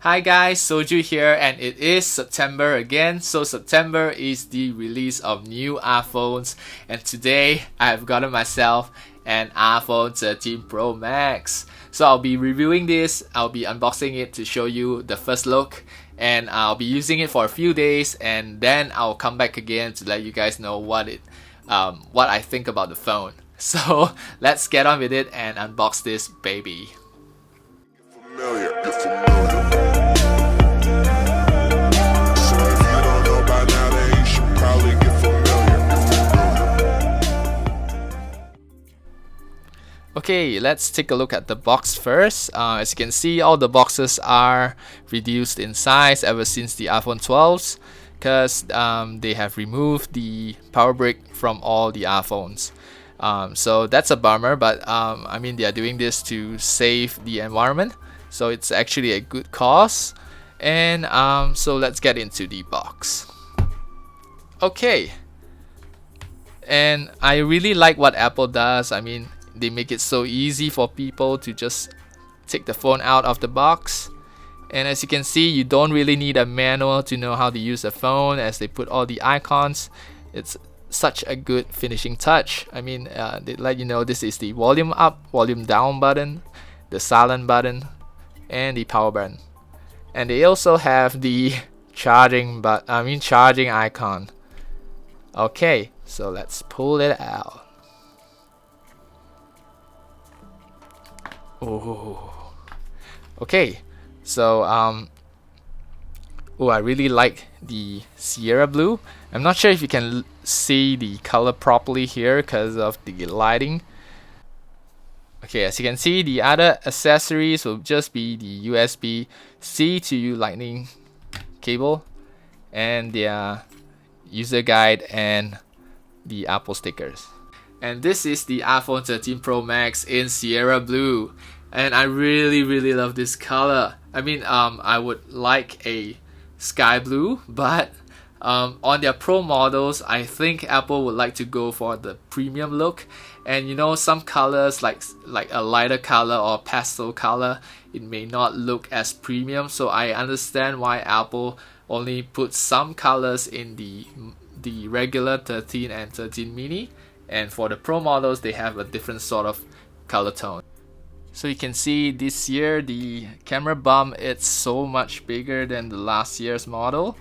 Hi guys, Soju here, and it is September again. So September is the release of new iPhones, and today I've gotten myself an iPhone 13 Pro Max. So I'll be reviewing this, I'll be unboxing it to show you the first look, and I'll be using it for a few days, and then I'll come back again to let you guys know what I think about the phone. So let's get on with it and unbox this baby. Okay, let's take a look at the box first. As you can see, all the boxes are reduced in size ever since the iPhone 12s because they have removed the power brick from all the iPhones. So that's a bummer, but I mean, they are doing this to save the environment, so it's actually a good cause. And so let's get into the box. Okay, and I really like what Apple does. I mean, they make it so easy for people to just take the phone out of the box. And as you can see, you don't really need a manual to know how to use the phone, as they put all the icons. It's such a good finishing touch. I mean, they let you know this is the volume up, volume down button, the silent button, and the power button. And they also have the charging icon. Okay, so let's pull it out. Oh, okay. So I really like the Sierra blue. I'm not sure if you can see the color properly here because of the lighting. Okay, as you can see, the other accessories will just be the USB-C to Lightning cable and the user guide and the Apple stickers. And this is the iPhone 13 Pro Max in Sierra blue, and I really love this color. I mean, I would like a sky blue, but on their Pro models, I think Apple would like to go for the premium look. And you know, some colors like a lighter color or pastel color, it may not look as premium. So I understand why Apple only puts some colors in the regular 13 and 13 mini. And for the Pro models, they have a different sort of color tone. So you can see this year the camera bump, it's so much bigger than the last year's model.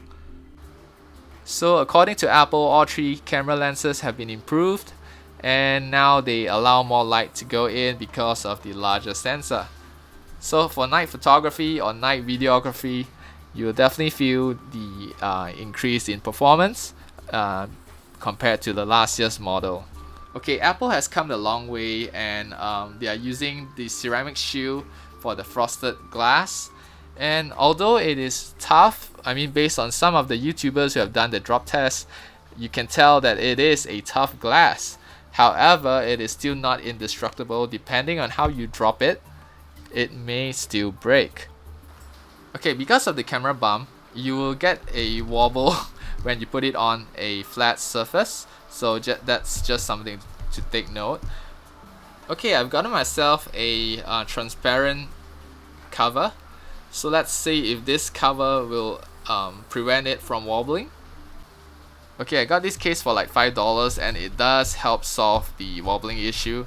So according to Apple, all three camera lenses have been improved, and now they allow more light to go in because of the larger sensor. So for night photography or night videography, you'll definitely feel the increase in performance compared to the last year's model. Okay, Apple has come a long way, and they are using the ceramic shield for the frosted glass. And although it is tough, I mean, based on some of the YouTubers who have done the drop test, you can tell that it is a tough glass. However, it is still not indestructible. Depending on how you drop it, it may still break. Okay, because of the camera bump, you will get a wobble when you put it on a flat surface. So that's just something to take note. Okay, I've gotten myself a transparent cover. So let's see if this cover will prevent it from wobbling. Okay, I got this case for like $5, and it does help solve the wobbling issue.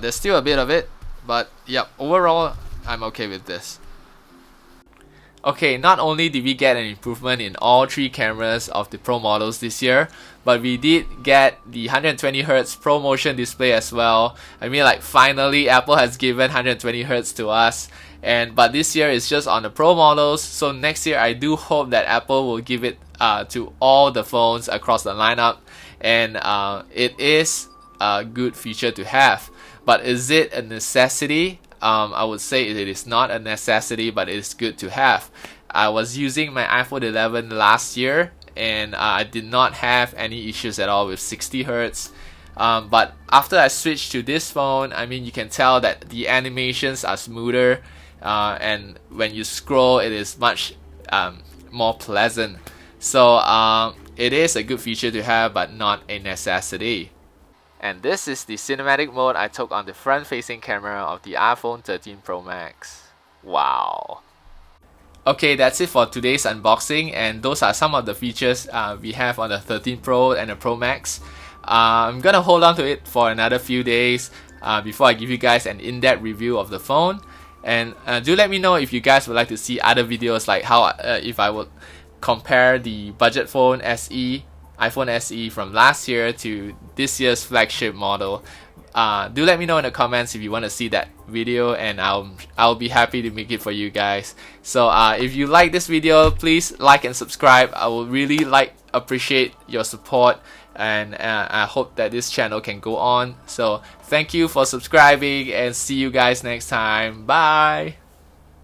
There's still a bit of it, but yep, overall I'm okay with this. Okay, not only did we get an improvement in all three cameras of the Pro models this year, but we did get the 120Hz Pro Motion display as well. I mean, like, finally Apple has given 120Hz to us, but this year it's just on the Pro models. So next year I do hope that Apple will give it to all the phones across the lineup, and it is a good feature to have. But is it a necessity? I would say it is not a necessity, but it is good to have. I was using my iPhone 11 last year, and I did not have any issues at all with 60Hz. But after I switched to this phone, I mean, you can tell that the animations are smoother, and when you scroll, it is much more pleasant. So it is a good feature to have, but not a necessity. And this is the cinematic mode I took on the front-facing camera of the iPhone 13 Pro Max. Wow. Okay, that's it for today's unboxing, and those are some of the features we have on the 13 Pro and the Pro Max. I'm gonna hold on to it for another few days before I give you guys an in-depth review of the phone. And do let me know if you guys would like to see other videos, like how if I would compare the budget phone SE, iPhone SE from last year to this year's flagship model. Do let me know in the comments if you want to see that video, and I'll be happy to make it for you guys. So if you like this video, please like and subscribe. I will really appreciate your support, and I hope that this channel can go on. So thank you for subscribing, and see you guys next time. Bye.